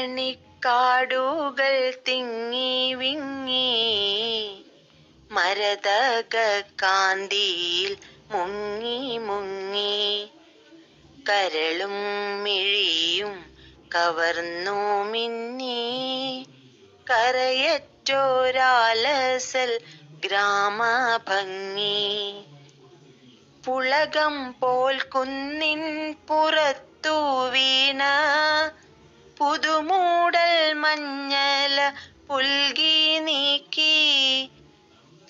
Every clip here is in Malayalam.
മണിക്കാടുകൾ തിങ്ങി വിങ്ങി മരതക കാന്തിയിൽ മുങ്ങി മുങ്ങി കരളും മിഴിയും കവർന്നു മിന്നി കരയറ്റോരാലസൽ ഗ്രാമഭംഗി. പുളകം പോൽ കുന്നിൻ പുറത്തു വീണ പുതുമൂടൽ മഞ്ഞല പുൽകി നീക്കി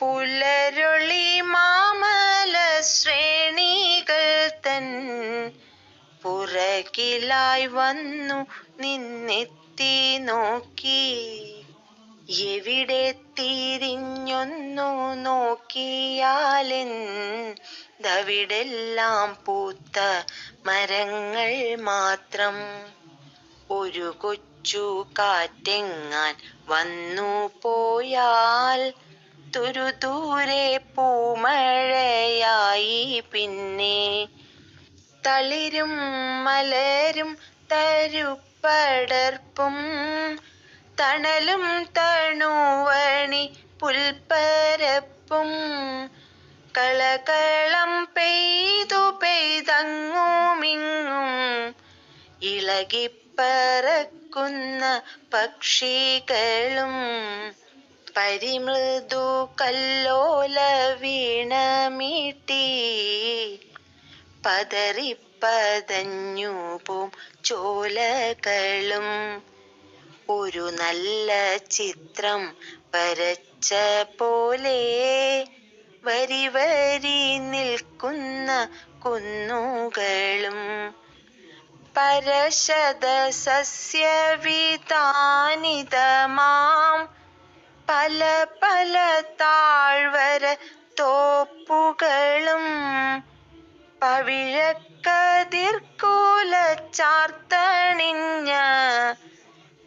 പുലരൊളി മാമല ശ്രേണികൾ തൻ പുറകിലായി വന്നു നിന്നെത്തി നോക്കി. എവിടെ തിരിഞ്ഞൊന്നു നോക്കിയാലെന്തവിടെല്ലാം പൂത്ത മരങ്ങൾ മാത്രം. ഒരു കൊച്ചു കാറ്റെങ്ങാൻ വന്നു പോയാൽ തുരുദൂരെ പൂമഴയായി പിന്നെ. തളിരും മലരും തരുപ്പടർപ്പും തണലും തണുവണി പുൽപ്പരപ്പും കളകളം പെയ്തു പെയ്തങ്ങുമിങ്ങും ഇളകിപ്പറക്കുന്ന പക്ഷികളും പരിമൃദു കല്ലോല വീണമീട്ടി പതറിപ്പതഞ്ഞു പോം ചോലകളും ഒരു നല്ല ചിത്രം വരച്ച പോലെ വരി വരി നിൽക്കുന്ന കുന്നുകളും പരശത സസ്യവിതാനിതമാം പല പല താഴ്വര തോപ്പുകളും പവിഴക്കതിർക്കുല ചാർത്തണിഞ്ഞ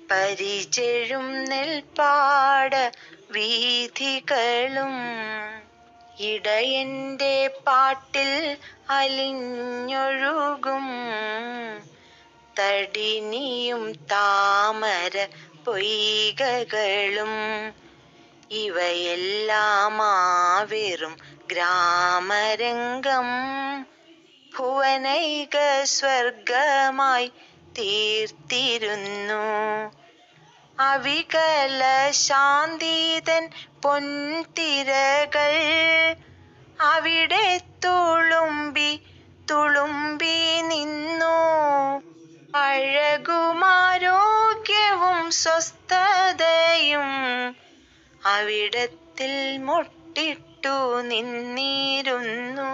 പരിചെഴും നെൽപ്പാട വീഥികളും ഇടയന്റെ പാട്ടിൽ അലിഞ്ഞൊഴുകും തടിനിയും താമര പൊയ്കകളും ഇവയെല്ലാമാവെറും ഗ്രാമരംഗം ഭുവനൈക സ്വർഗമായി തീർത്തിരുന്നു. അവികല ശാന്തിതൻ പൊൻതിരകൾ അവിടെ തുളുമ്പി തുളുമ്പി നിന്നു. അഴകുമാരോഗ്യവും സ്വസ്ഥതയും അവിടത്തിൽ മൊട്ടിട്ടു നിന്നിരുന്നു.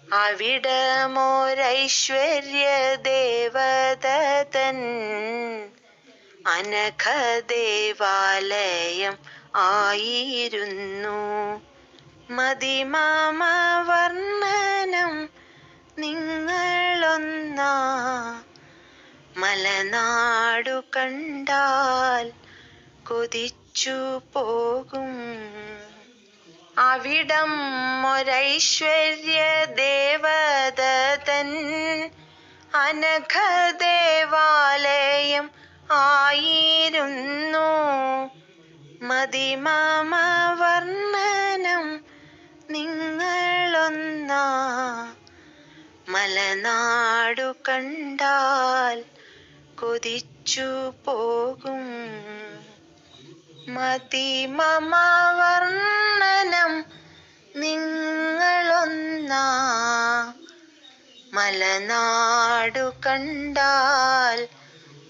അവിടമൊരൈശ്വര്യ ദേവതൻ അനഘദേവാലയം ആയിരുന്നു. മതിമമ വർണ്ണനം നിങ്ങളൊന്നാ മലനാടു കണ്ടാൽ കൊതിച്ചു പോകും. അവിടം ഒരൈശ്വര്യ ദേവതൻ അനഘദേവാലയം ആയിരുന്നു. മതിമമ വർണ്ണനം നിങ്ങളൊന്നാ മലനാടു കണ്ടാൽ കൊതിച്ചു പോകും. മതിമമ വർണ്ണനം നിങ്ങളൊന്നാ മലനാടു കണ്ടാൽ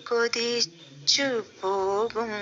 കൊതിച്ചു പോകും.